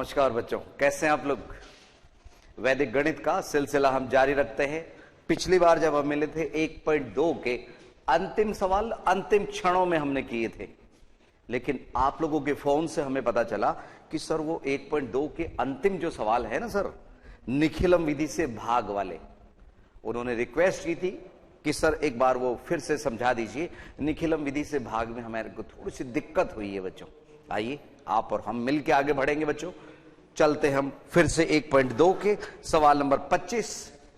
नमस्कार बच्चों, कैसे हैं आप लोग। वैदिक गणित का सिलसिला हम जारी रखते हैं। पिछली बार जब हम मिले थे 1.2 के अंतिम सवाल अंतिम क्षणों में हमने किए थे, लेकिन आप लोगों के फोन से हमें पता चला कि सर वो 1.2 के अंतिम जो सवाल है ना सर, निखिलम विधि से भाग वाले, उन्होंने रिक्वेस्ट की थी कि सर एक बार वो फिर से समझा दीजिए। निखिलम विधि से भाग में हमारे को थोड़ी सी दिक्कत हुई है बच्चों। आइए आप और हम मिलकर आगे बढ़ेंगे बच्चों। चलते हम फिर से 1.2 के सवाल नंबर 25,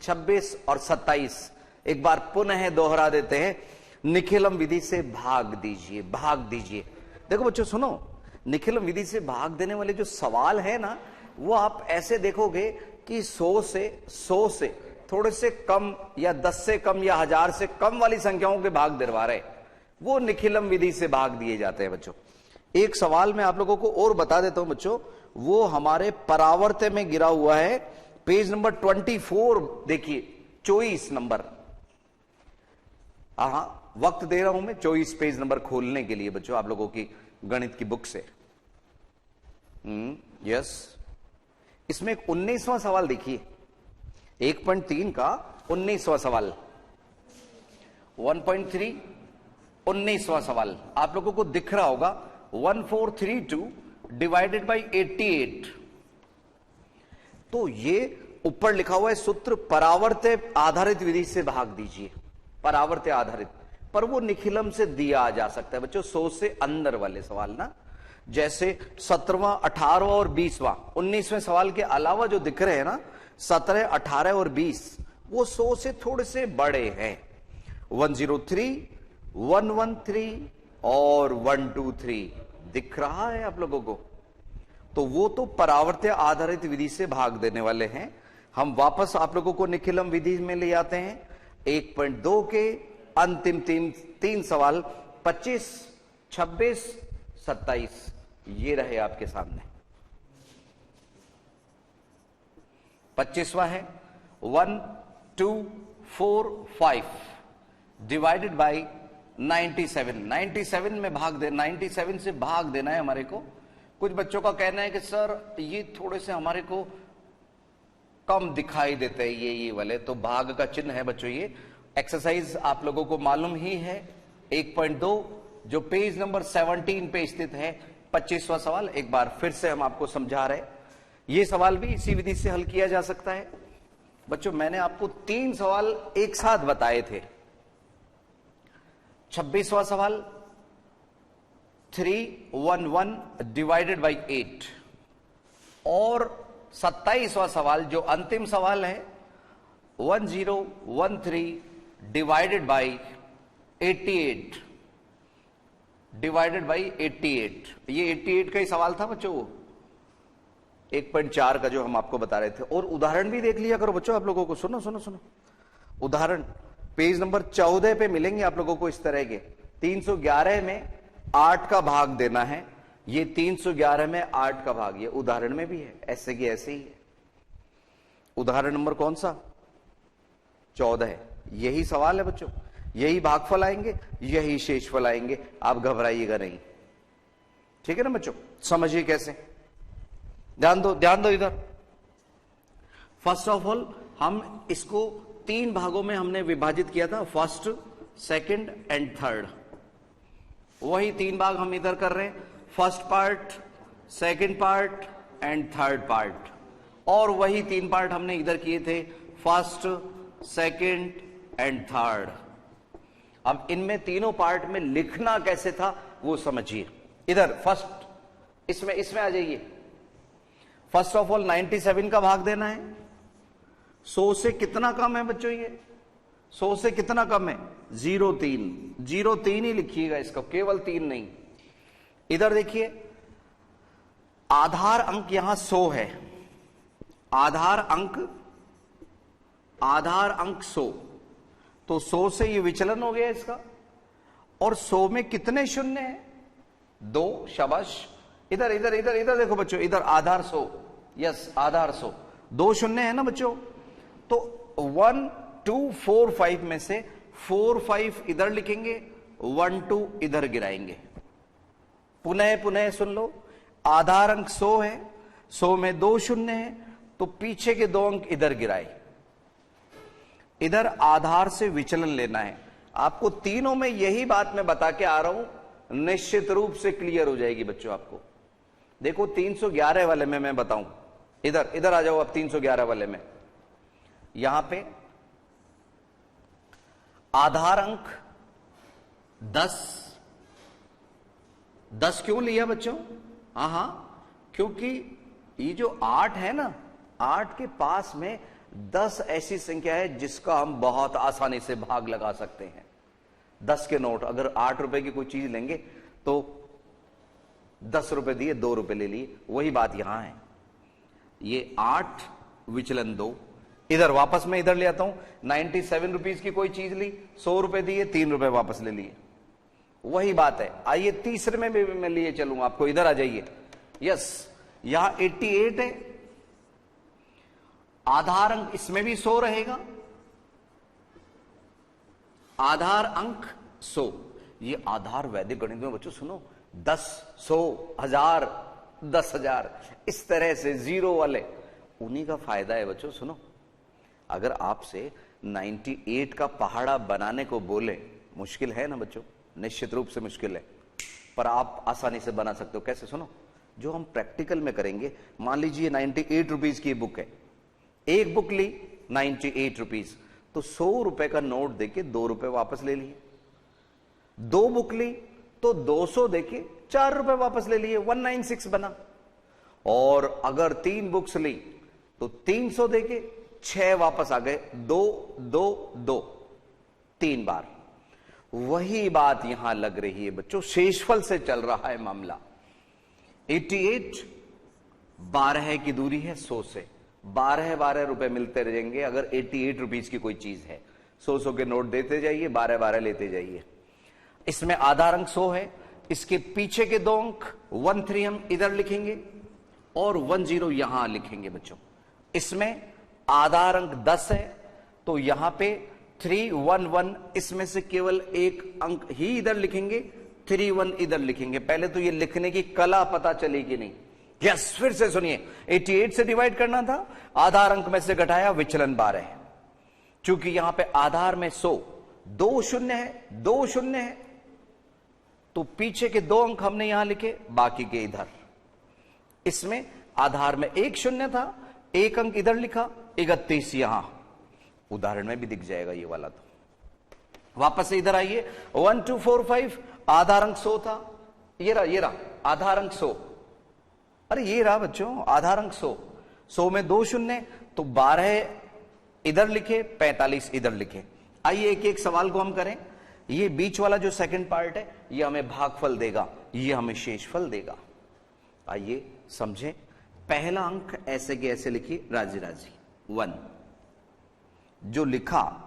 26 और 27 एक बार पुनः दोहरा देते हैं। निखिलम विधि से भाग दीजिए, भाग दीजिए। देखो बच्चों सुनो, निखिलम विधि से भाग देने वाले जो सवाल है ना, वो आप ऐसे देखोगे कि 100 से थोड़े से कम या 10 से कम या 1000 से कम वाली संख्याओं के भाग दिलवा रहे, वो निखिलम विधि से भाग दिए जाते हैं बच्चों। एक सवाल मैं आप लोगों को और बता देता हूं बच्चों, वो हमारे परावर्त्य में गिरा हुआ है, पेज नंबर 24 देखिए, 24 नंबर। वक्त दे रहा हूं मैं 24 पेज नंबर खोलने के लिए बच्चों आप लोगों की गणित की बुक से। यस, इसमें एक 19वां सवाल देखिए, 1.3 का 19वां सवाल, 1.3 19वां सवाल आप लोगों को दिख रहा होगा। 1432 डिवाइडेड बाई 88। तो ये ऊपर लिखा हुआ है सूत्र, परावर्त्य आधारित विधि से भाग दीजिए। परावर्त्य आधारित, पर वो निखिलम से दिया जा सकता है बच्चों 100 से अंदर वाले सवाल ना, जैसे 17वां, 18वां और 20वां। 19वें सवाल के अलावा जो दिख रहे हैं ना, 17, 18 और 20, वो 100 से थोड़े से बड़े हैं। 103, 113 और 123 दिख रहा है आप लोगों को। तो वो तो परावर्त्य आधारित विधि से भाग देने वाले हैं। हम वापस आप लोगों को निखिलम विधि में ले आते हैं। 1.2 के अंतिम तीन सवाल 25, 26, 27 ये रहे आपके सामने। 25वां है 1, 2, 4, 5 डिवाइडेड बाई 97। 97 में भाग दे, 97 से भाग देना है हमारे को। कुछ बच्चों का कहना है कि सर ये थोड़े से हमारे को कम दिखाई देते हैं ये वाले, तो भाग का चिन्ह है बच्चों। ये एक्सरसाइज आप लोगों को मालूम ही है। 1.2 जो पेज नंबर 17 पे स्थित है, 25वां सवाल एक बार फिर से हम आपको समझा रहे। ये सवाल भी इसी विधि से हल किया जा सकता है बच्चों। मैंने आपको 3 सवाल एक साथ बताए थे। 26वां सवाल 311 डिवाइडेड बाई 8 और 27वां सवाल जो अंतिम सवाल है 1013 डिवाइडेड बाई 88 डिवाइडेड बाई 88। ये 88 का ही सवाल था बच्चों, वो 1.4 का जो हम आपको बता रहे थे। और उदाहरण भी देख लिया करो बच्चों आप लोगों को। सुनो सुनो सुनो, उदाहरण पेज नंबर 14 पे मिलेंगे आप लोगों को इस तरह के। 311 में 8 का भाग देना है, ये 311 में 8 का भाग, ये उदाहरण में भी है, ऐसे की ऐसे ही है। उदाहरण नंबर कौन सा? 14 है। यही सवाल है बच्चों, यही भागफल आएंगे, यही शेषफल आएंगे, आप घबराइएगा नहीं। ठीक है ना बच्चों, समझिए कैसे। ध्यान दो इधर। फर्स्ट ऑफ ऑल हम इसको 3 भागों में हमने विभाजित किया था, फर्स्ट, सेकंड एंड थर्ड। वही 3 भाग हम इधर कर रहे हैं, first part, second part and third part. और वही 3 पार्ट हमने इधर किए थे, फर्स्ट, सेकंड एंड थर्ड। अब इनमें तीनों पार्ट में लिखना कैसे था वो समझिए। इधर फर्स्ट, इसमें आ जाइए। फर्स्ट ऑफ ऑल 97 का भाग देना है। 100 से कितना कम है बच्चों ये? 100 से कितना कम है? 03। 03 ही लिखिएगा इसका, केवल 3 नहीं। इधर देखिए, आधार अंक यहां 100 है। आधार अंक 100, तो 100 से ये विचलन हो गया इसका। और 100 में कितने शून्य हैं? 2। शाबाश। इधर इधर इधर इधर देखो बच्चों, इधर आधार 100, यस आधार 100, 2 शून्य है ना बच्चों। तो 1, 2, 4, 5 में से 4, 5 इधर लिखेंगे, 1, 2 इधर गिराएंगे। पुनः सुन लो, आधार अंक 100 है, 100 में 2 शून्य है, तो पीछे के 2 अंक इधर गिराए, इधर आधार से विचलन लेना है। आपको तीनों में यही बात मैं बता के आ रहा हूं, निश्चित रूप से क्लियर हो जाएगी बच्चों आपको। देखो 311 वाले में मैं बताऊं, इधर इधर आ जाओ अब 311 वाले में। यहां पे आधार अंक 10 क्यों लिया बच्चों? हां, क्योंकि ये जो 8 है ना, 8 के पास में 10 ऐसी संख्या है जिसका हम बहुत आसानी से भाग लगा सकते हैं। 10 के नोट, अगर 8 रुपए की कोई चीज लेंगे तो 10 रुपए दिए, 2 रुपए ले लिए, वही बात यहां है। ये 8 विचलन 2, इधर वापस मैं इधर ले आता हूं। 97 रुपीज की कोई चीज ली, 100 रुपए दिए, 3 रुपए वापस ले लिए, वही बात है। आइए तीसरे में भी मैं लिए चलूंगा आपको, इधर आ जाइए। यस, यहां 88 है, आधार अंक इसमें भी 100 रहेगा, आधार अंक 100। ये आधार वैदिक गणित में बच्चों सुनो, 10, 100, 1000, 10,000, इस तरह से जीरो वाले, उन्हीं का फायदा है बच्चों। सुनो, अगर आपसे 98 का पहाड़ा बनाने को बोले, मुश्किल है ना बच्चों, निश्चित रूप से मुश्किल है, पर आप आसानी से बना सकते हो। कैसे? सुनो, जो हम प्रैक्टिकल में करेंगे, मान लीजिए 98 रुपीज की बुक है, एक बुक ली 98 रुपीज, तो 100 रुपए का नोट देके 2 रुपए वापस ले लिए। 2 बुक ली तो 200 देके 4 रुपए वापस ले लिए, 196 बना। और अगर 3 बुक्स ली तो 300 देके 6 वापस आ गए, 2 2 2, 3 बार। वही बात यहां लग रही है बच्चों, शेषफल से चल रहा है मामला। 88 12 की दूरी है 100 से, 12 रुपए मिलते रहेंगे अगर 88 रुपीज की कोई चीज है। 100 के नोट देते जाइए, 12 लेते जाइए। इसमें आधार अंक 100 है, इसके पीछे के 2 अंक 13 हम इधर लिखेंगे और 10 यहां लिखेंगे बच्चों। इसमें आधार अंक 10 है, तो यहां पे 311, इसमें से केवल एक अंक ही इधर लिखेंगे, 31 इधर लिखेंगे। पहले तो ये लिखने की कला पता चली कि नहीं? यस, फिर से सुनिए, 88 से डिवाइड करना था, आधार अंक में से घटाया, विचलन 12 है। चूंकि यहां पे आधार में 100, 2 शून्य है, 2 शून्य है, तो पीछे के 2 अंक हमने यहां लिखे, बाकी के इधर। इसमें आधार में 1 शून्य था, 1 अंक इधर लिखा, 31 यहां। उदाहरण में भी दिख जाएगा ये वाला। तो वापस से इधर आइए, 1 2 4 5, आधार अंक 100 था, ये रहा आधार अंक 100। अरे ये रहा बच्चों आधार अंक 100। 100 में 2 शून्य, तो 12 इधर लिखे, 45 इधर लिखे। आइए एक एक सवाल को हम करें। ये बीच वाला जो सेकंड पार्ट है, ये हमें भागफल देगा, ये हमें शेषफल देगा। आइए समझें। पहला अंक ऐसे के ऐसे लिखिए, राजी राजी 1। जो लिखा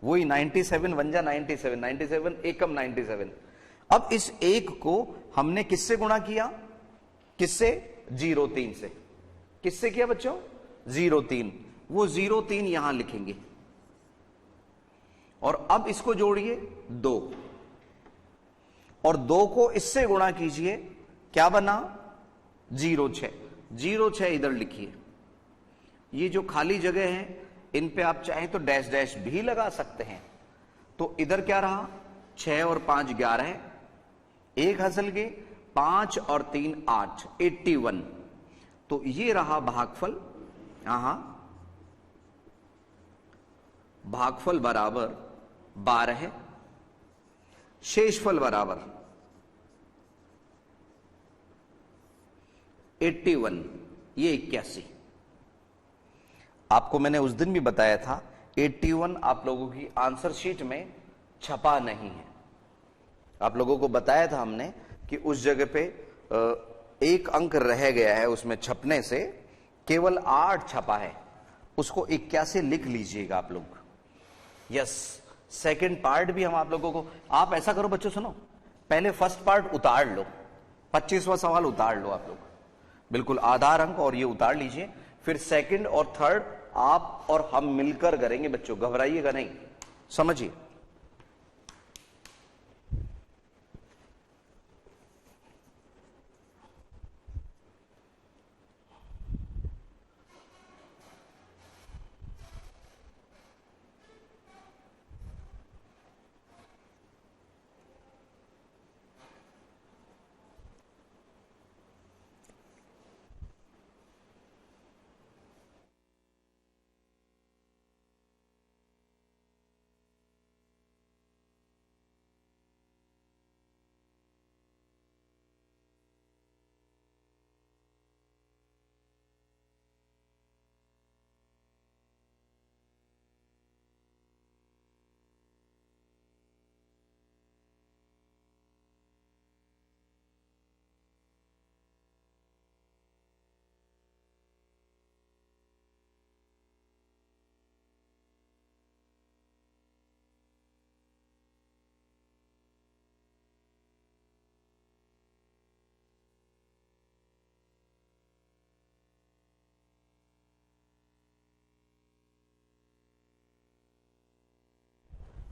वही 97, 1 जा 97, 97 एकम 97। अब इस एक को हमने किससे गुणा किया? किससे? 03 से। किससे किया बच्चों? 03। वो 03 यहां लिखेंगे और अब इसको जोड़िए 2, और 2 को इससे गुणा कीजिए, क्या बना? 06। 06 इधर लिखिए। ये जो खाली जगह है, इन पे आप चाहें तो डैश डैश भी लगा सकते हैं। तो इधर क्या रहा? 6 और 5 11, 1 हसल गए, 5 और 3 8, 81। तो ये रहा भागफल। यहां भागफल बराबर 12, शेषफल बराबर 81, ये 81। आपको मैंने उस दिन भी बताया था, 81 आप लोगों की आंसर शीट में छपा नहीं है। आप लोगों को बताया था हमने कि उस जगह पे एक अंक रह गया है, उसमें छपने से केवल 8 छपा है, उसको 81 लिख लीजिएगा आप लोग। यस, सेकंड पार्ट भी हम आप लोगों को, आप ऐसा करो बच्चों, सुनो, पहले फर्स्ट पार्ट उतार लो, 25वां सवाल उतार लो आप लोग, बिल्कुल आधार अंक और ये उतार लीजिए। फिर सेकंड और थर्ड आप और हम मिलकर करेंगे बच्चों, घबराइएगा नहीं, समझिए।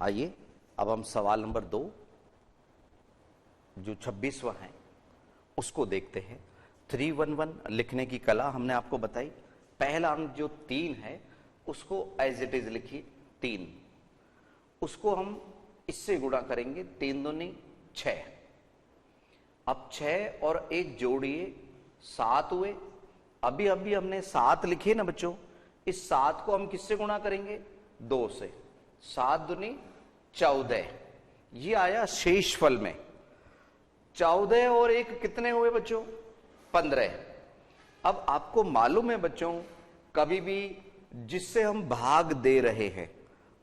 आइए अब हम सवाल नंबर 2 जो 26वां है उसको देखते हैं। 311 लिखने की कला हमने आपको बताई। पहला अंक जो 3 है उसको एज इट इज लिखिए 3, उसको हम इससे गुणा करेंगे, 3 दूनी 6। अब 6 और 1 जोड़िए 7 हुए। अभी अभी हमने 7 लिखे ना बच्चों, इस 7 को हम किससे गुणा करेंगे? 2 से। 7 दूनी 14, ये आया शेषफल में। 14 और 1 कितने हुए बच्चों? 15। अब आपको मालूम है बच्चों, कभी भी जिससे हम भाग दे रहे हैं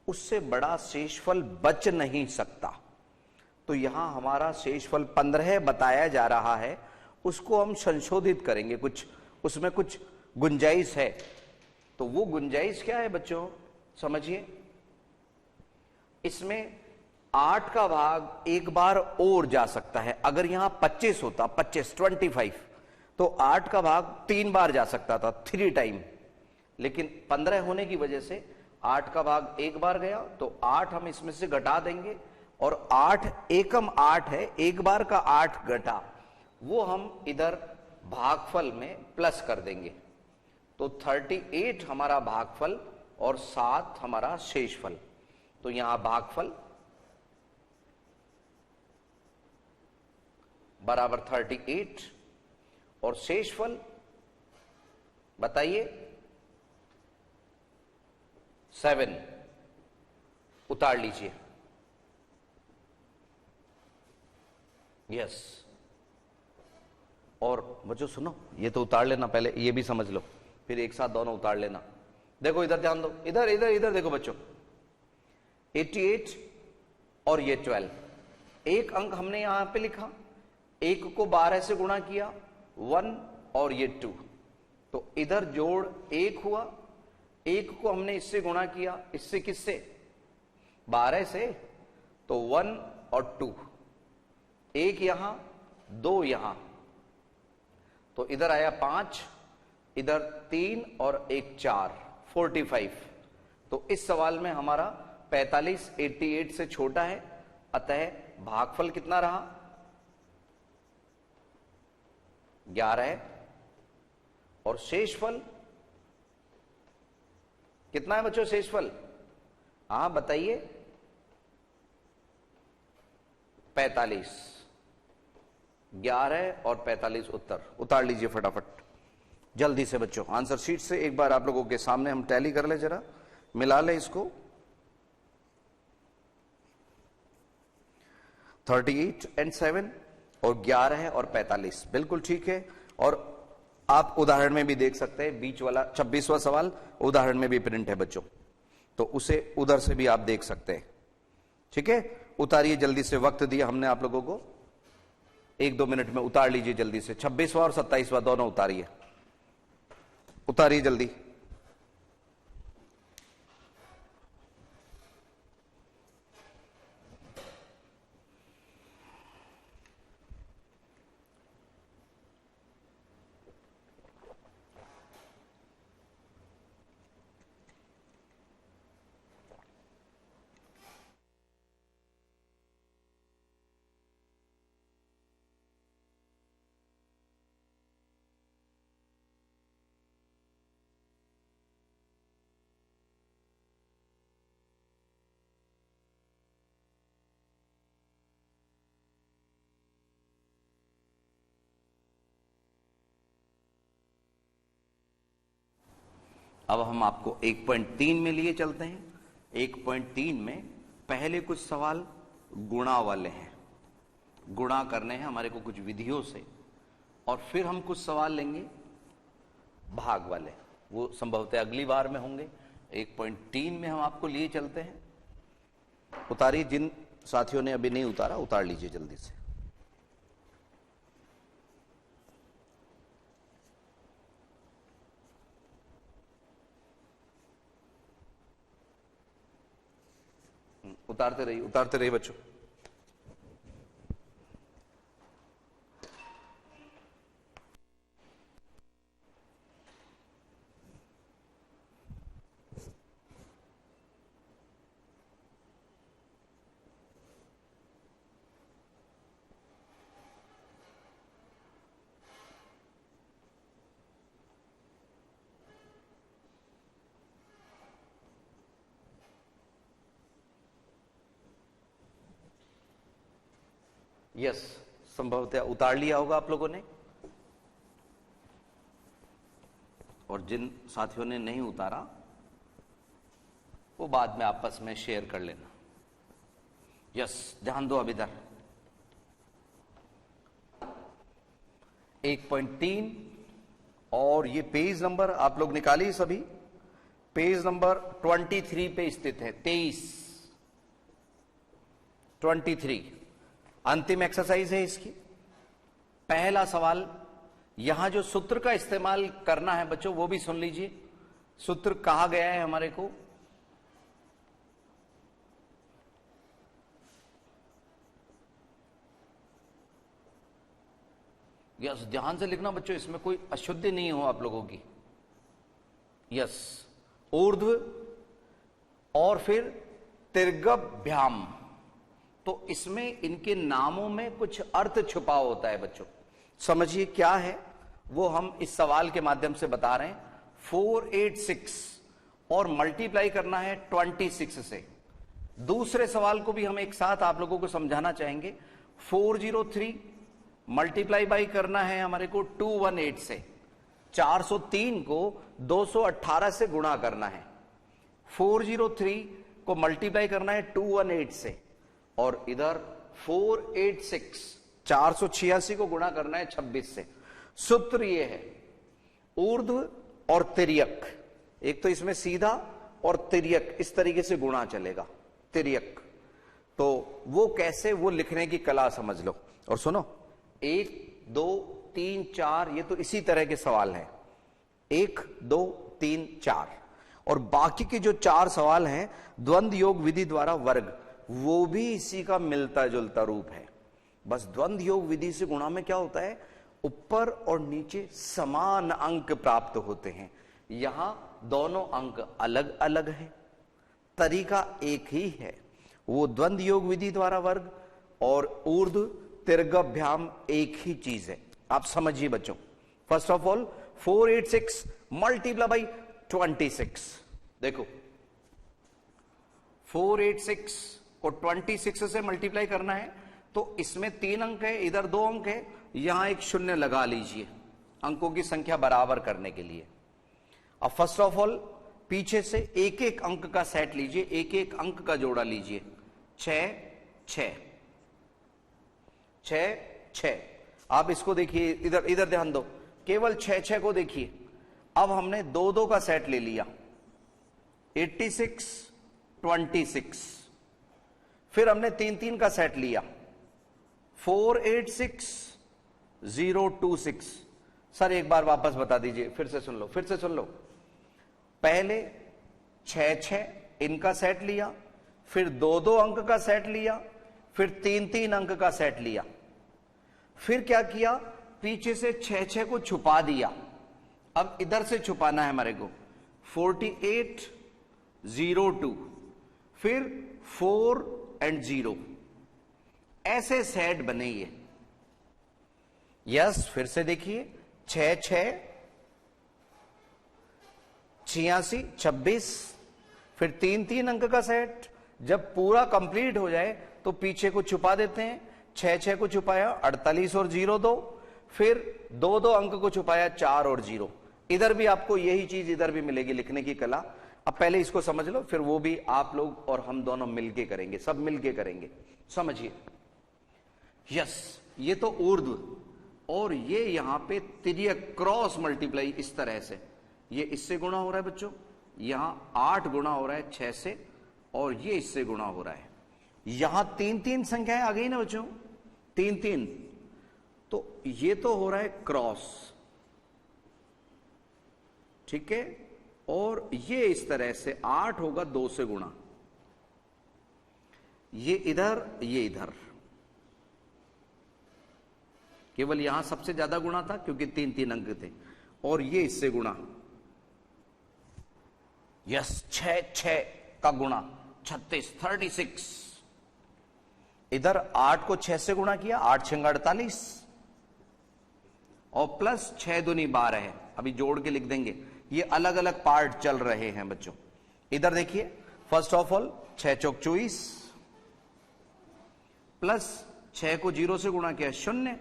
उससे बड़ा शेषफल बच नहीं सकता। तो यहां हमारा शेषफल 15 बताया जा रहा है, उसको हम संशोधित करेंगे, कुछ उसमें कुछ गुंजाइश है। तो वो गुंजाइश क्या है बच्चों, समझिए। इसमें 8 का भाग एक बार और जा सकता है। अगर यहां 25 होता, 25 तो 8 का भाग 3 बार जा सकता था, 3 टाइम। लेकिन 15 होने की वजह से 8 का भाग एक बार गया, तो 8 हम इसमें से घटा देंगे। और 8 एकम 8 है, एक बार का 8 घटा, वो हम इधर भागफल में प्लस कर देंगे। तो 38 हमारा भागफल और 7 हमारा शेषफल। तो यहां भागफल बराबर 38 और शेषफल बताइए 7। उतार लीजिए। यस। और बच्चों सुनो, ये तो उतार लेना, पहले ये भी समझ लो, फिर एक साथ दोनों उतार लेना। देखो इधर ध्यान दो, इधर इधर इधर देखो बच्चों, 88 और ये 12। एक अंक हमने यहां पे लिखा, एक को 12 से गुणा किया 1 और ये 2, तो इधर जोड़ 1 हुआ। एक को हमने इससे गुणा किया, इससे किससे? 12 से, तो 1 और 2, एक यहां 2 यहां, तो इधर आया 5, इधर 3 और 1 4, 45। तो इस सवाल में हमारा 45 88 से छोटा है, अतः भागफल कितना रहा? 11। और शेषफल कितना है बच्चों? शेषफल हाँ बताइए, 45। 11 और 45 उत्तर। उतार लीजिए फटाफट जल्दी से बच्चों आंसर शीट से। एक बार आप लोगों के सामने हम टैली कर ले, जरा मिला ले इसको। 38 और 7 और 11 और 45 बिल्कुल ठीक है। और आप उदाहरण में भी देख सकते हैं, बीच वाला 26वां सवाल उदाहरण में भी प्रिंट है बच्चों, तो उसे उधर से भी आप देख सकते हैं। ठीक है, उतारिए जल्दी से, वक्त दिया हमने आप लोगों को, 1-2 मिनट में उतार लीजिए जल्दी से। 26वां और 27वां दोनों उतारिए, उतारिए जल्दी। अब हम आपको 1.3 में लिए चलते हैं। 1.3 में पहले कुछ सवाल गुणा वाले हैं, गुणा करने हैं हमारे को कुछ विधियों से, और फिर हम कुछ सवाल लेंगे भाग वाले, वो संभवतः अगली बार में होंगे। 1.3 में हम आपको लिए चलते हैं। उतारिए, जिन साथियों ने अभी नहीं उतारा उतार लीजिए जल्दी से। उतारते रहिए बच्चों। यस, संभवतः उतार लिया होगा आप लोगों ने, और जिन साथियों ने नहीं उतारा वो बाद में आपस में शेयर कर लेना। यस, ध्यान दो अब इधर 1.3 और ये पेज नंबर आप लोग निकालिए सभी, पेज नंबर 23 पे स्थित है, 23 अंतिम एक्सरसाइज है इसकी। पहला सवाल, यहां जो सूत्र का इस्तेमाल करना है बच्चों वो भी सुन लीजिए। सूत्र कहा गया है हमारे को, यस ध्यान से लिखना बच्चों, इसमें कोई अशुद्धि नहीं हो आप लोगों की। यस, ऊर्ध्व और फिर तिर्गभ्याम, तो इसमें इनके नामों में कुछ अर्थ छुपा होता है बच्चों। समझिए क्या है वो हम इस सवाल के माध्यम से बता रहे हैं। 486 और मल्टीप्लाई करना है 26 से। दूसरे सवाल को भी हम एक साथ आप लोगों को समझाना चाहेंगे। 403 मल्टीप्लाई बाई करना है हमारे को 218 से। 403 को 218 से गुणा करना है। 403 को मल्टीप्लाई करना है 218 से, और इधर 486 486 को गुणा करना है 26 से। सूत्र ये है, ऊर्ध्व और तिर्यक, एक तो इसमें सीधा और तिर्यक इस तरीके से गुणा चलेगा, तिर्यक। तो वो कैसे, वो लिखने की कला समझ लो। और सुनो, 1 2 3 4 ये तो इसी तरह के सवाल हैं, 1 2 3 4, और बाकी के जो 4 सवाल हैं द्वंद्व योग विधि द्वारा वर्ग, वो भी इसी का मिलता जुलता रूप है। बस द्वंद्व योग विधि से गुणा में क्या होता है, ऊपर और नीचे समान अंक प्राप्त होते हैं। यहां दोनों अंक अलग अलग हैं, तरीका एक ही है, वो द्वंद्व योग विधि द्वारा वर्ग और ऊर्ध्व तिर्गभ्याम एक ही चीज है। आप समझिए बच्चों। First of all 486 multiply by 26। देखो 486 को 26 से मल्टीप्लाई करना है, तो इसमें 3 अंक है, इधर 2 अंक है, यहां एक शून्य लगा लीजिए अंकों की संख्या बराबर करने के लिए। अब फर्स्ट ऑफ ऑल पीछे से एक एक अंक का सेट लीजिए, एक एक अंक का जोड़ा लीजिए। 6 6 6 6। आप इसको देखिए, इधर इधर ध्यान दो, केवल 6 6 को देखिए। अब हमने 2 2 का सेट ले लिया, 86 26। फिर हमने 3 3 का सेट लिया, 486 026। सर एक बार वापस बता दीजिए, फिर से सुन लो, फिर से सुन लो। पहले 6 6 इनका सेट लिया, फिर 2 2 अंक का सेट लिया, फिर 3 3 अंक का सेट लिया। फिर क्या किया, पीछे से 6 6 को छुपा दिया। अब इधर से छुपाना है हमारे को, 48 02, फिर 4 और 0, ऐसे सेट बने ये। यस, फिर से देखिए, 6 6 86 26, फिर 3 3 अंक का सेट। जब पूरा कंप्लीट हो जाए तो पीछे को छुपा देते हैं। 6 6 को छुपाया, 48 और 0 2, फिर 2 2 अंक को छुपाया, 4 और 0। इधर भी आपको यही चीज इधर भी मिलेगी, लिखने की कला। अब पहले इसको समझ लो, फिर वो भी आप लोग और हम दोनों मिलके करेंगे, सब मिलके करेंगे। समझिए, यस, ये तो ऊर्ध्व, और ये यहां पे तिर्यक क्रॉस मल्टीप्लाई इस तरह से, ये इससे गुणा हो रहा है बच्चों, यहां 8 गुणा हो रहा है 6 से, और ये इससे गुणा हो रहा है। यहां 3 3 संख्याएं आ गई ना बच्चों, 3 3, तो ये तो हो रहा है क्रॉस, ठीक है, और ये इस तरह से 8 होगा 2 से गुणा, ये इधर ये इधर। केवल यहां सबसे ज्यादा गुणा था क्योंकि 3 3 अंक थे, और ये इससे गुणा। यस, 6 6 का गुणा 36 36। इधर 8 को 6 से गुणा किया, 8 6 48, और प्लस 6 दूनी 12 है। अभी जोड़ के लिख देंगे, ये अलग अलग पार्ट चल रहे हैं बच्चों। इधर देखिए, first of all 6 Chowk 24, plus 6 को 0 से गुणा किया 0,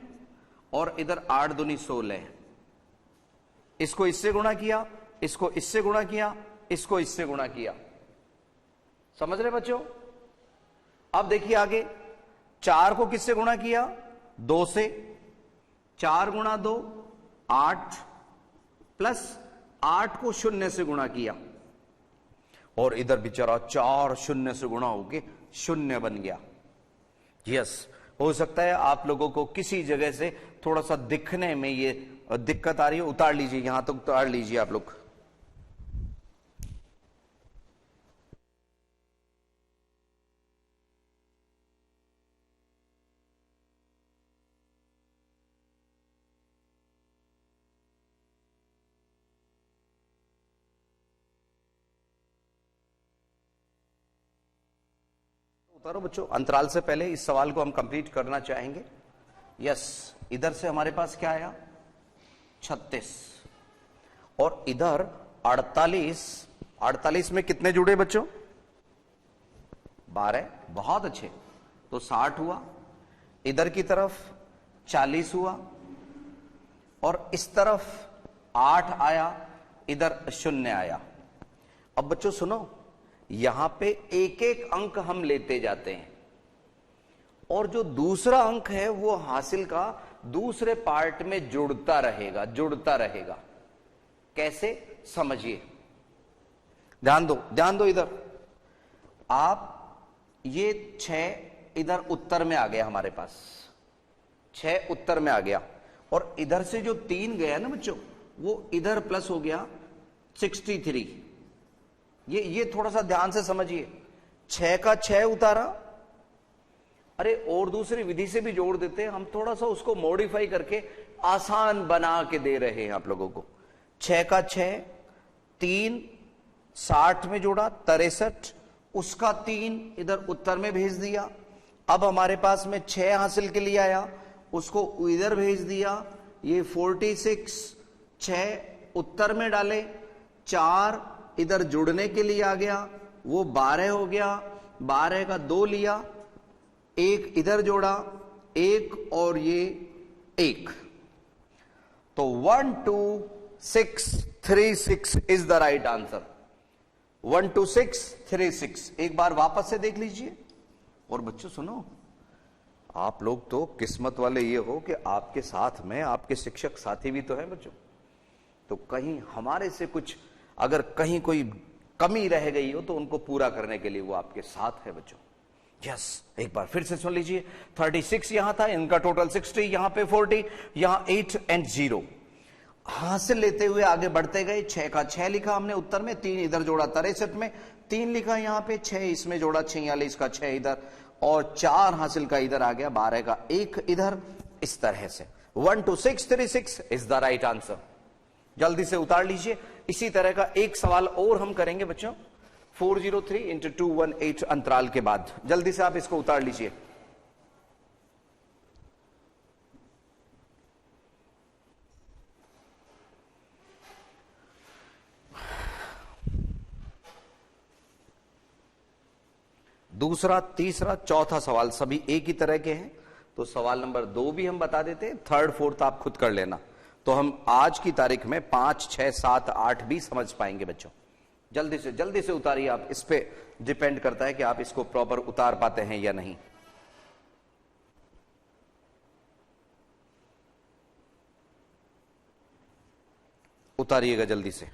और इधर 8 दूनी 16, इसको इससे गुणा किया, इसको इससे गुणा किया, इसको इससे गुणा किया। समझ रहे बच्चों? अब देखिए आगे, 4 को किससे गुणा किया? 2 से। 4 गुणा 2 8, प्लस 8 को 0 से गुणा किया, और इधर बेचारा 4 0 से गुणा होके 0 बन गया। यस, हो सकता है आप लोगों को किसी जगह से थोड़ा सा दिखने में ये दिक्कत आ रही है, उतार लीजिए, यहां तक उतार लीजिए आप लोग। उतारो बच्चों। अंतराल से पहले इस सवाल को हम कंप्लीट करना चाहेंगे। यस, इधर से हमारे पास क्या आया? 36, और इधर 48। 48 में कितने जुड़े बच्चों? 12। बहुत अच्छे, तो 60 हुआ। इधर की तरफ 40 हुआ, और इस तरफ 8 आया, इधर 0 आया। अब बच्चों सुनो, यहां पे एक एक अंक हम लेते जाते हैं, और जो दूसरा अंक है वो हासिल का दूसरे पार्ट में जुड़ता रहेगा, जुड़ता रहेगा। कैसे? समझिए, ध्यान दो, ध्यान दो। इधर आप ये 6 इधर उत्तर में आ गया, हमारे पास 6 उत्तर में आ गया, और इधर से जो 3 गया ना बच्चों, वो इधर प्लस हो गया 63। ये थोड़ा सा ध्यान से समझिए। 6 का 6 उतारा, अरे और दूसरी विधि से भी जोड़ देते हैं हम, थोड़ा सा उसको मॉडिफाई करके आसान बना के दे रहे हैं आप लोगों को। 6 का 6, 3 60 में जोड़ा 63, उसका 3 इधर उत्तर में भेज दिया। अब हमारे पास में 6 हासिल के लिए आया, उसको इधर भेज दिया, ये 46, 6 उत्तर में डाले, 4 इधर जुड़ने के लिए आ गया, वो 12 हो गया। 12 का 2 लिया, 1 इधर जोड़ा, 1 और ये 1, तो 12636 इज द राइट आंसर। 12636। एक बार वापस से देख लीजिए। और बच्चों सुनो, आप लोग तो किस्मत वाले ये हो कि आपके साथ में आपके शिक्षक साथी भी तो हैं बच्चों, तो कहीं हमारे से कुछ अगर कहीं कोई कमी रह गई हो तो उनको पूरा करने के लिए वो आपके साथ है बच्चों। यस, एक बार फिर से सुन लीजिए। 36 यहां था, इनका टोटल 60, यहां पे 40, यहां 8 एंड 0 हासिल लेते हुए आगे बढ़ते गए। 6 का 6 लिखा हमने उत्तर में, 3 इधर जोड़ा 63 में, 3 लिखा यहां पे, 6 इसमें जोड़ा 46 का 6 इधर, और 4 हासिल का इधर आ गया, 12 का 1 इधर। इस तरह से 12636 इज द राइट आंसर। जल्दी से उतार लीजिए। इसी तरह का एक सवाल और हम करेंगे बच्चों 403 इंटू 218 अंतराल के बाद। जल्दी से आप इसको उतार लीजिए। दूसरा, तीसरा, चौथा सवाल सभी एक ही तरह के हैं, तो सवाल नंबर 2 भी हम बता देते हैं, 3rd 4th आप खुद कर लेना, तो हम आज की तारीख में 5 6 7 8 भी समझ पाएंगे बच्चों। जल्दी से उतारिए आप, इस पे डिपेंड करता है कि आप इसको प्रॉपर उतार पाते हैं या नहीं। उतारिएगा जल्दी से।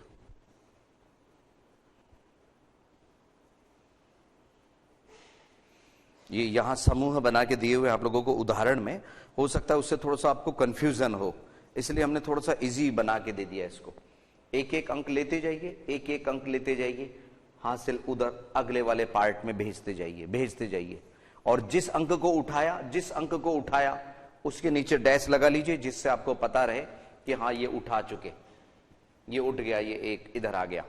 ये यहां समूह बना के दिए हुए आप लोगों को उदाहरण में, हो सकता है उससे थोड़ा सा आपको कंफ्यूजन हो, इसलिए हमने थोड़ा सा इजी बना के दे दिया इसको। एक एक अंक लेते जाइए, एक एक अंक लेते जाइए, हासिल उधर अगले वाले पार्ट में भेजते जाइए, और जिस अंक को उठाया उसके नीचे डैश लगा लीजिए, जिससे आपको पता रहे कि हाँ ये उठा चुके, ये उठ गया, ये एक इधर आ गया।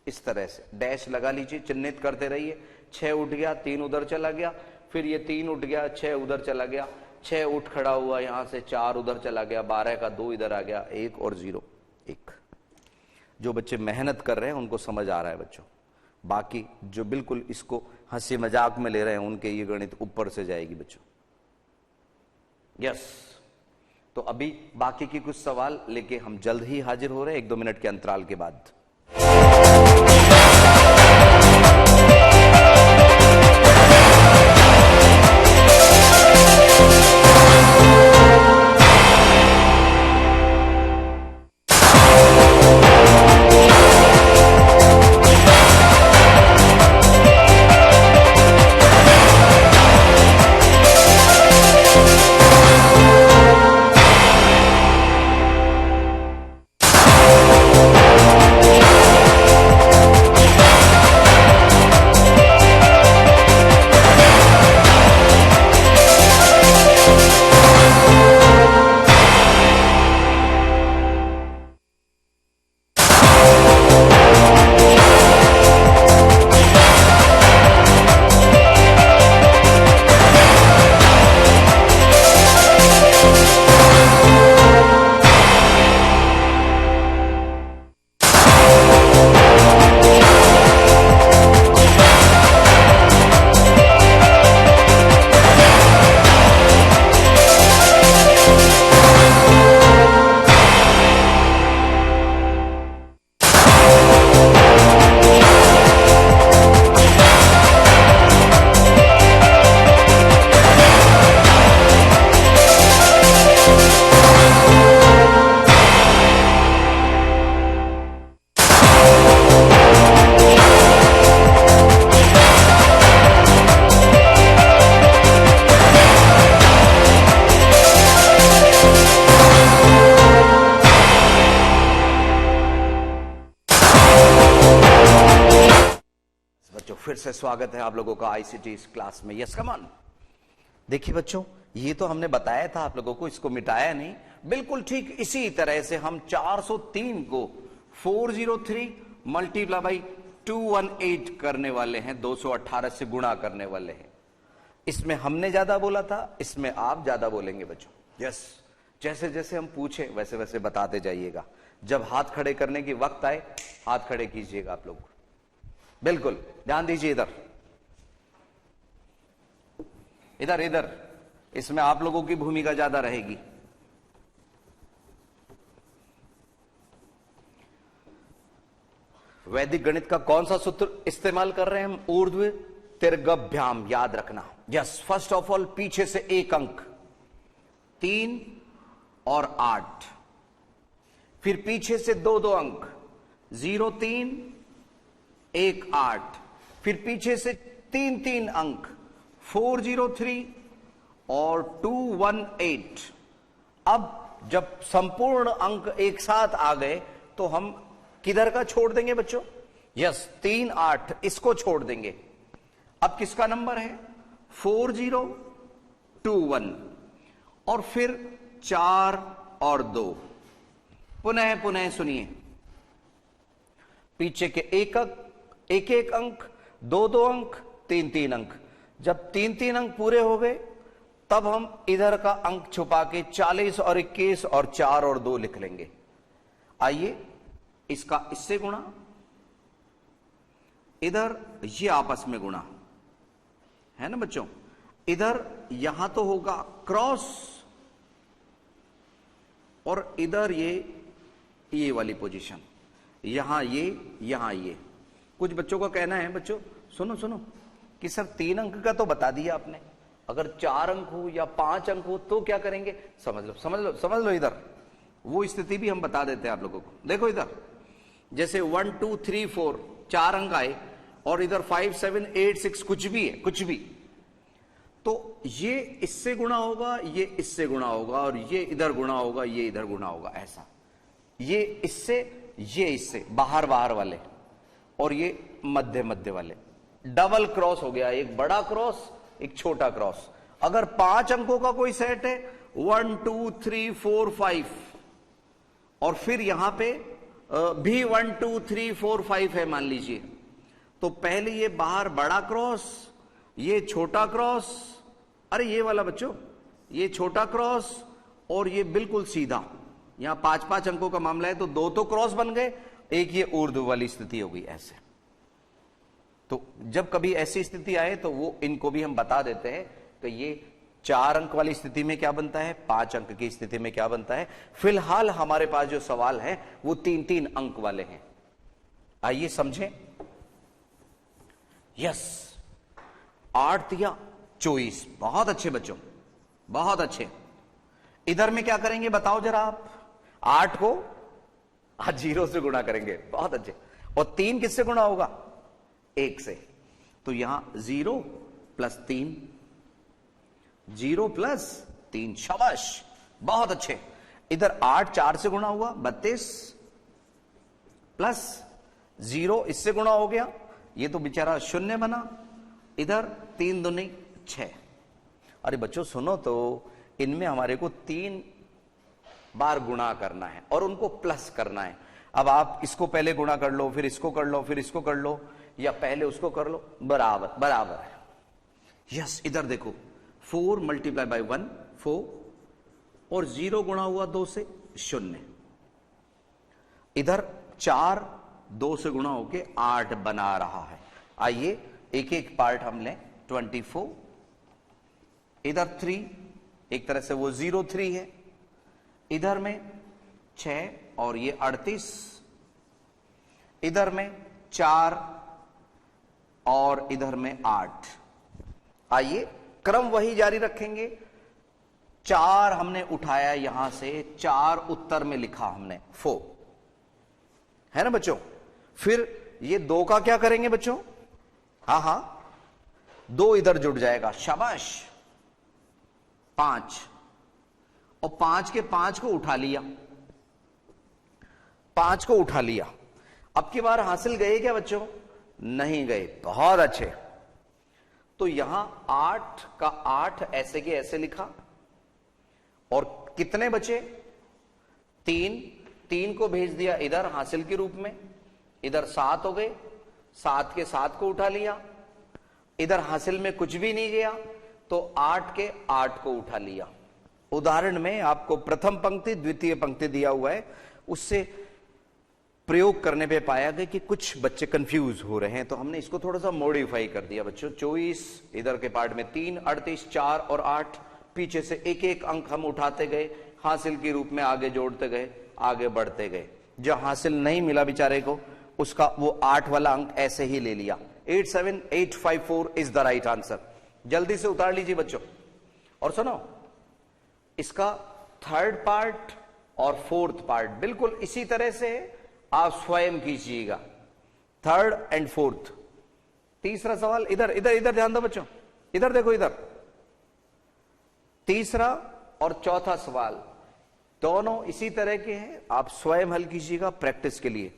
इस तरह से डैश लगा लीजिए, चिन्हित करते रहिए। 6 उठ गया, 3 उधर चला गया, फिर ये 3 उठ गया, 6 उधर चला गया, 6 उठ खड़ा हुआ, यहां से 4 उधर चला गया, 12 का 2 इधर आ गया, 1 और 0 1। जो बच्चे मेहनत कर रहे हैं उनको समझ आ रहा है बच्चों, बाकी जो बिल्कुल इसको हंसी मजाक में ले रहे हैं उनके ये गणित ऊपर से जाएगी बच्चों। यस, तो अभी बाकी की कुछ सवाल लेके हम जल्द ही हाजिर हो रहे हैं 1-2 मिनट के अंतराल के बाद। फिर से स्वागत है आप लोगों का आईसीटी इस क्लास में। Yes come on. देखिए बच्चों, ये तो हमने बताया था आप लोगों को, इसको मिटाया नहीं। बिल्कुल ठीक इसी तरह से हम 403 को 403 मल्टीप्लाई बाई 218 करने वाले हैं, 218 से गुणा करने वाले हैं। इसमें हमने ज्यादा बोला था, इसमें आप ज्यादा बोलेंगे बच्चों। यस, जैसे जैसे हम पूछे वैसे वैसे बताते जाइएगा। जब हाथ खड़े करने की वक्त आए हाथ खड़े कीजिएगा आप लोग। बिल्कुल ध्यान दीजिए इधर इधर इधर, इसमें आप लोगों की भूमिका ज्यादा रहेगी। वैदिक गणित का कौन सा सूत्र इस्तेमाल कर रहे हैं हम? ऊर्ध्व तिर्यभ्याम, याद रखना। यस, फर्स्ट ऑफ ऑल पीछे से एक अंक 3 और 8, फिर पीछे से दो अंक 0 3 1 8, फिर पीछे से 3 अंक 403 और 218। अब जब संपूर्ण अंक एक साथ आ गए तो हम किधर का छोड़ देंगे बच्चों? यस, 3 8 इसको छोड़ देंगे। अब किसका नंबर है? 4021 और फिर 4 और 2। पुनः सुनिए, पीछे के एक अंक 2 अंक 3 अंक। जब 3 अंक पूरे हो गए तब हम इधर का अंक छुपा के 40 और 21 और 4 और 2 लिख लेंगे। आइए इसका इससे गुणा, इधर ये आपस में गुणा है ना बच्चों। इधर यहां तो होगा क्रॉस और इधर ये वाली पोजीशन, यहां ये। कुछ बच्चों का कहना है बच्चों, सुनो कि सर 3 अंक का तो बता दिया आपने, अगर 4 अंक हो या 5 अंक हो तो क्या करेंगे? समझ लो इधर वो स्थिति भी हम बता देते हैं आप लोगों को। देखो इधर जैसे 1 2 3 4 4 अंक आए और इधर 5 7 8 6 कुछ भी है, कुछ भी, तो ये इससे गुणा होगा, ये इससे गुणा होगा और ये इधर गुणा होगा, ये इधर गुणा होगा। ऐसा ये इससे बाहर वाले और ये मध्य वाले। डबल क्रॉस हो गया, एक बड़ा क्रॉस एक छोटा क्रॉस। अगर 5 अंकों का कोई सेट है 1 2 3 4 5 और फिर यहां पे भी 1 2 3 4 5 है मान लीजिए, तो पहले ये बाहर बड़ा क्रॉस, ये छोटा क्रॉस, अरे ये वाला बच्चों, ये छोटा क्रॉस और ये बिल्कुल सीधा। यहां 5 अंकों का मामला है तो 2 तो क्रॉस बन गए, एक ये ऊर्ध्व वाली स्थिति हो गई। ऐसे तो जब कभी ऐसी स्थिति आए तो वो इनको भी हम बता देते हैं कि ये 4 अंक वाली स्थिति में क्या बनता है, 5 अंक की स्थिति में क्या बनता है। फिलहाल हमारे पास जो सवाल है वो 3-3 अंक वाले हैं। आइए समझें। यस, 8 या 24, बहुत अच्छे बच्चों, बहुत अच्छे। इधर में क्या करेंगे बताओ जरा आप। 8 को 0 से गुणा करेंगे, बहुत अच्छे। और 3 किससे गुणा होगा, 1 से। तो यहां 0 + 3, 0 + 3, शाबाश, बहुत अच्छे। इधर 8 4 से गुणा हुआ, 32 प्लस 0 इससे गुणा हो गया, ये तो बेचारा 0 बना। इधर 3 दूनी 6। अरे बच्चों सुनो तो, इनमें हमारे को 3 बार गुणा करना है और उनको प्लस करना है। अब आप इसको पहले गुणा कर लो, फिर इसको कर लो, फिर इसको कर लो, या पहले उसको कर लो, बराबर बराबर है। यस, इधर देखो 4 × 1 4, और 0 गुणा हुआ 2 से 0। इधर 4 2 से गुणा होके 8 बना रहा है। आइए एक एक पार्ट हम लें। 24, इधर 3, एक तरह से वो 0 3 है। इधर में 6 और ये 38, इधर में 4 और इधर में 8। आइए क्रम वही जारी रखेंगे। 4 हमने उठाया यहां से, 4 उत्तर में लिखा हमने 4, है ना बच्चों। फिर ये 2 का क्या करेंगे बच्चों, हाँ 2 इधर जुड़ जाएगा, शाबाश। 5, और 5 के 5 को उठा लिया, 5 को उठा लिया। अब की बार हासिल गए क्या बच्चों, नहीं गए, बहुत अच्छे। तो यहां 8 का 8 ऐसे के ऐसे लिखा, और कितने बचे, 3 को भेज दिया इधर हासिल के रूप में। इधर 7 हो गए, 7 के 7 को उठा लिया। इधर हासिल में कुछ भी नहीं गया, तो 8 के 8 को उठा लिया। उदाहरण में आपको प्रथम पंक्ति द्वितीय पंक्ति दिया हुआ है, उससे प्रयोग करने पे पाया गया कि कुछ बच्चे कंफ्यूज हो रहे हैं, तो हमने इसको थोड़ा सा मॉडिफाई कर दिया बच्चों। 24 इधर के पार्ट में 3, 38, 4 और 8, पीछे से एक एक अंक हम उठाते गए, हासिल के रूप में आगे जोड़ते गए, आगे बढ़ते गए। जो हासिल नहीं मिला बेचारे को, उसका वो 8 वाला अंक ऐसे ही ले लिया। 87854 इज द राइट आंसर। जल्दी से उतार लीजिए बच्चों। और सुनो, इसका 3rd पार्ट और 4th पार्ट बिल्कुल इसी तरह से आप स्वयं कीजिएगा, 3rd और 4th। तीसरा सवाल इधर इधर इधर ध्यान दो बच्चों, इधर देखो, इधर तीसरा और चौथा सवाल दोनों इसी तरह के हैं। आप स्वयं हल कीजिएगा, प्रैक्टिस के लिए,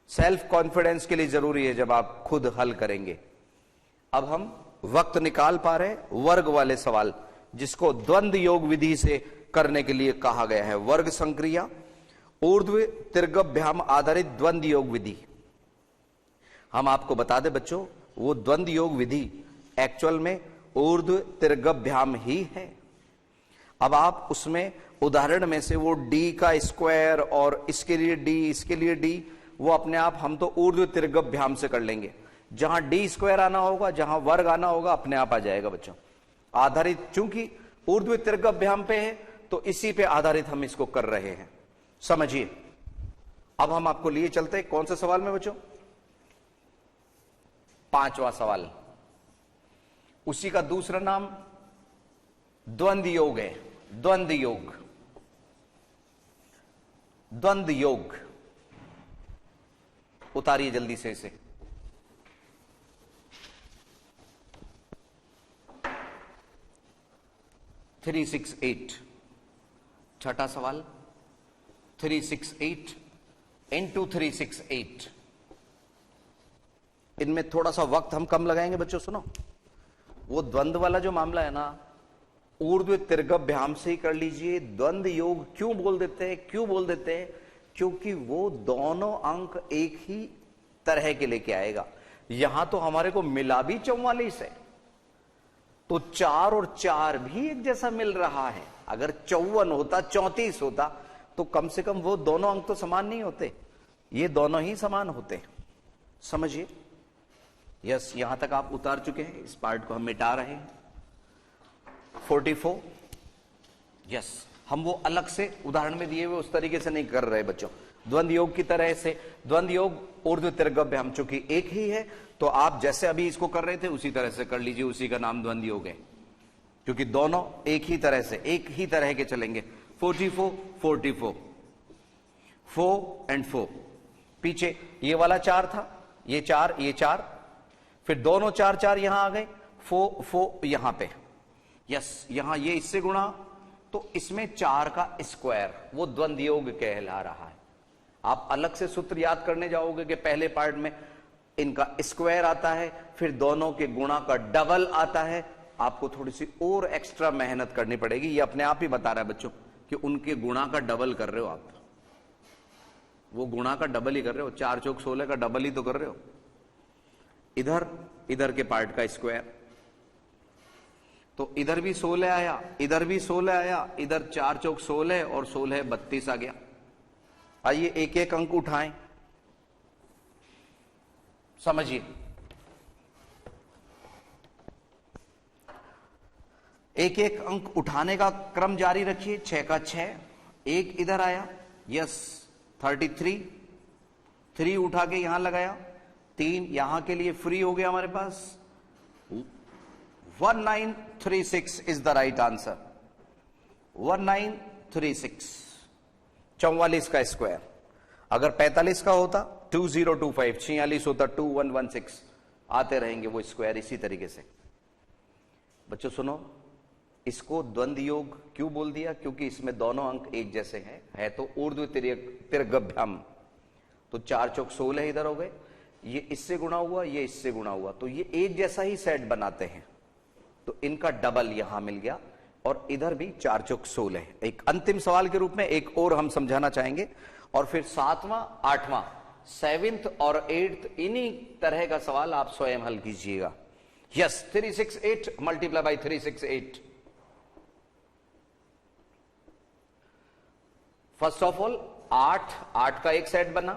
सेल्फ कॉन्फिडेंस के लिए जरूरी है जब आप खुद हल करेंगे। अब हम वक्त निकाल पा रहे वर्ग वाले सवाल, जिसको द्वंद्व योग विधि से करने के लिए कहा गया है। वर्ग संक्रिया ऊर्ध्व तिर्गभ्याम आधारित द्वंद्व योग विधि। हम आपको बता दें बच्चों, वो द्वंद्व योग विधि एक्चुअल में ऊर्ध्व तिर्गभ्याम ही है। अब आप उसमें उदाहरण में से वो d का स्क्वायर और इसके लिए d, इसके लिए d, वो अपने आप हम तो ऊर्ध्व तिर्गभ्याम से कर लेंगे। जहां d स्क्वायर आना होगा, जहां वर्ग आना होगा, अपने आप आ जाएगा बच्चों। आधारित चूंकि ऊर्ध्व तिर्गभ्याम पे है, तो इसी पे आधारित हम इसको कर रहे हैं, समझिए। अब हम आपको लिए चलते हैं कौन से सवाल में बच्चों, 5वां सवाल। उसी का दूसरा नाम द्वंद्व योग है। द्वंद्व योग, द्वंद्व योग। उतारिए जल्दी से इसे। थ्री 368, छठा सवाल 368 इंटू 368। इनमें थोड़ा सा वक्त हम कम लगाएंगे बच्चों। सुनो, वो द्वंद्व वाला जो मामला है ना, ऊर्ध्व तिर्गभ्याम से ही कर लीजिए। द्वंद्व योग क्यों बोल देते हैं, क्यों बोल देते हैं, क्योंकि वो दोनों अंक एक ही तरह के लेके आएगा। यहां तो हमारे को मिला भी 44 है, तो 4 और 4 भी एक जैसा मिल रहा है। अगर 54 होता, 34 होता, तो कम से कम वो दोनों अंक तो समान नहीं होते, ये दोनों ही समान होते। समझिए, यस, यहां तक आप उतार चुके हैं, इस पार्ट को हम मिटा रहे हैं। 44, यस, हम वो अलग से उदाहरण में दिए हुए उस तरीके से नहीं कर रहे बच्चों, द्वंद्व योग की तरह से। द्वंद्व योग ऊर्ध्व तिर्गव्य हम चूंकि एक ही है, तो आप जैसे अभी इसको कर रहे थे उसी तरह से कर लीजिए, उसी का नाम द्वंद्व योग है, क्योंकि दोनों एक ही तरह से, एक ही तरह के चलेंगे। 44, 44, 4 and 4, पीछे ये वाला 4 था, ये 4, ये 4, फिर दोनों 4 4 यहां आ गए, 4 4 यहां पे, यस, यहां ये इससे गुणा, तो इसमें 4 का स्क्वायर, वो द्वंद्व योग कहला रहा है। आप अलग से सूत्र याद करने जाओगे कि पहले पार्ट में इनका स्क्वायर आता है, फिर दोनों के गुणा का डबल आता है, आपको थोड़ी सी और एक्स्ट्रा मेहनत करनी पड़ेगी। ये अपने आप ही बता रहा है बच्चों कि उनके गुणा का डबल कर रहे हो आप, वो गुणा का डबल ही कर रहे हो, 4 चौक 16 का डबल ही तो कर रहे हो। इधर के पार्ट का स्क्वायर, तो इधर भी 16 आया, इधर भी 16 आया, इधर 4 चौक 16 और 16 32 आ गया। आइए एक एक अंक उठाएं, समझिए। एक एक अंक उठाने का क्रम जारी रखिए। 6 का 6, एक इधर आया, यस, 33, 3 उठा के यहां लगाया, 3 यहां के लिए फ्री हो गया हमारे पास। 1936 इज द राइट आंसर, 1936, 44 का स्क्वायर। अगर 45 का होता 2025, 46 होता 2116, आते रहेंगे वो स्क्वायर इसी तरीके से। बच्चों सुनो, इसको द्वंद्व योग क्यों बोल दिया? क्योंकि इसमें दोनों अंक एक जैसे हैं, है तो ऊर्ध्व तिर्गभ्याम, तो 4 चौक 16 इधर हो गए, ये इससे गुणा हुआ, ये इससे गुणा हुआ, तो ये एक जैसा ही सेट बनाते हैं, तो इनका डबल यहां मिल गया। और इधर भी 4 चौक 16। एक अंतिम सवाल के रूप में एक और हम समझाना चाहेंगे, और फिर 7वां, 8वां, 7th और 8th इन्हीं तरह का सवाल आप स्वयं हल कीजिएगा। Yes, 368 multiply by 368। First of all 8 का एक सेट बना,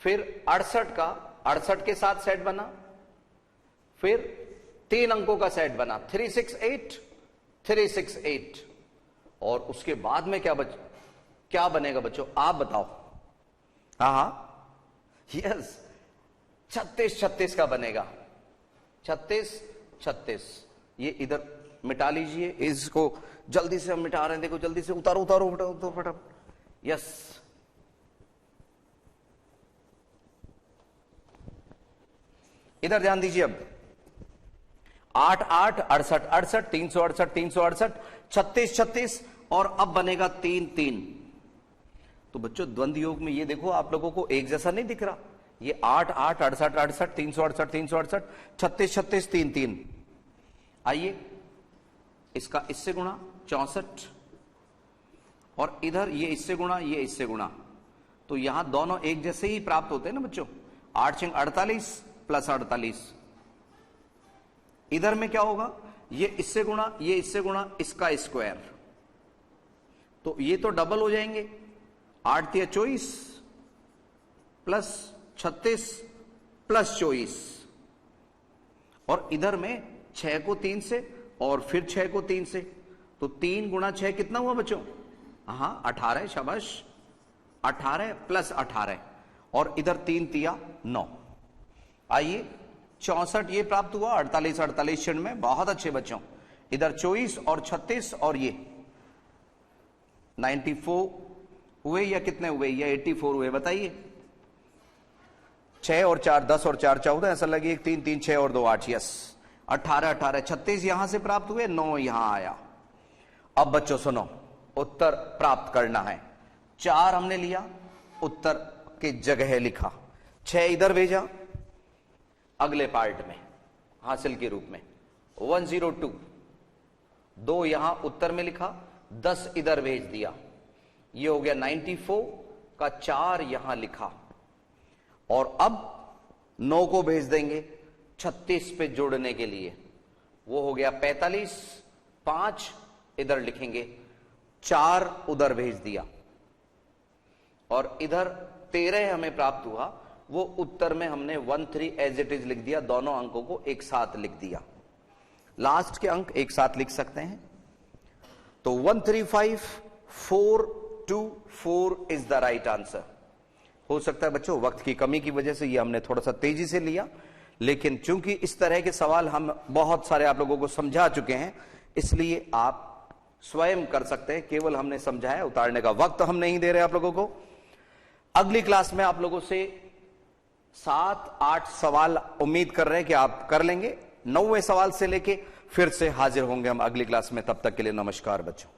फिर 68 के साथ सेट बना, फिर 3 अंकों का सेट बना, 368, 368, और उसके बाद में क्या बनेगा बच्चों, आप बताओ। हाँ, यस, 36 36 का बनेगा, 36 36। ये इधर मिटा लीजिए, इसको जल्दी से हम मिटा रहे हैं, देखो जल्दी से उतारो उतारो उतारो फटाफट। यस, इधर ध्यान दीजिए। अब 8 8 68 68, 368 368, 36 36, और अब बनेगा 3 3। तो बच्चों द्वंद्व योग में ये देखो आप लोगों को एक जैसा नहीं दिख रहा, ये 8 8 68 68, 368 368, 36 36, 3 3। आइए इसका इससे गुणा 64, और इधर ये इससे गुणा, ये इससे गुणा, तो यहां दोनों एक जैसे ही प्राप्त होते हैं ना बच्चों। 8 6 48 प्लस 48। इधर में क्या होगा, ये इससे गुणा, ये इससे गुणा, इसका स्क्वायर, तो ये तो डबल हो जाएंगे। 8 3 24 प्लस 36 प्लस 24, और इधर में 6 को 3 से और फिर 6 को 3 से, तो 3 गुणा 6 कितना हुआ बच्चों? हाँ 18, शाबाश, 18 प्लस 18, और इधर 3 तिया 9। आइए 64 ये प्राप्त हुआ, 48 48 क्षण में, बहुत अच्छे बच्चों। इधर 24 और 36 और ये 94 हुए या कितने हुए, या 84 हुए, बताइए। 6 और 4 10 और 4 14, ऐसा लगे 3 3 6 और 2 8, यस, 18 18, 36 यहां से प्राप्त हुए, 9 यहां आया। अब बच्चों सुनो, उत्तर प्राप्त करना है। 4 हमने लिया, उत्तर के जगह लिखा, 6 इधर भेजा अगले पार्ट में हासिल के रूप में, 102, 2 यहां उत्तर में लिखा, 10 इधर भेज दिया, ये हो गया 94 का 4 यहां लिखा, और अब 9 को भेज देंगे 36 पे जोड़ने के लिए, वो हो गया 45, 5 इधर लिखेंगे, 4 उधर भेज दिया, और इधर 13 हमें प्राप्त हुआ, वो उत्तर में हमने 13 एज इट इज लिख दिया, दोनों अंकों को एक साथ लिख दिया। लास्ट के अंक एक साथ लिख सकते हैं, तो 135424 इज द राइट आंसर। हो सकता है बच्चों वक्त की कमी की वजह से ये हमने थोड़ा सा तेजी से लिया, लेकिन चूंकि इस तरह के सवाल हम बहुत सारे आप लोगों को समझा चुके हैं, इसलिए आप स्वयं कर सकते हैं, केवल हमने समझाया, उतारने का वक्त हम नहीं दे रहे आप लोगों को। अगली क्लास में आप लोगों से 7-8 सवाल उम्मीद कर रहे हैं कि आप कर लेंगे। 9वें सवाल से लेके फिर से हाजिर होंगे हम अगली क्लास में। तब तक के लिए नमस्कार बच्चों।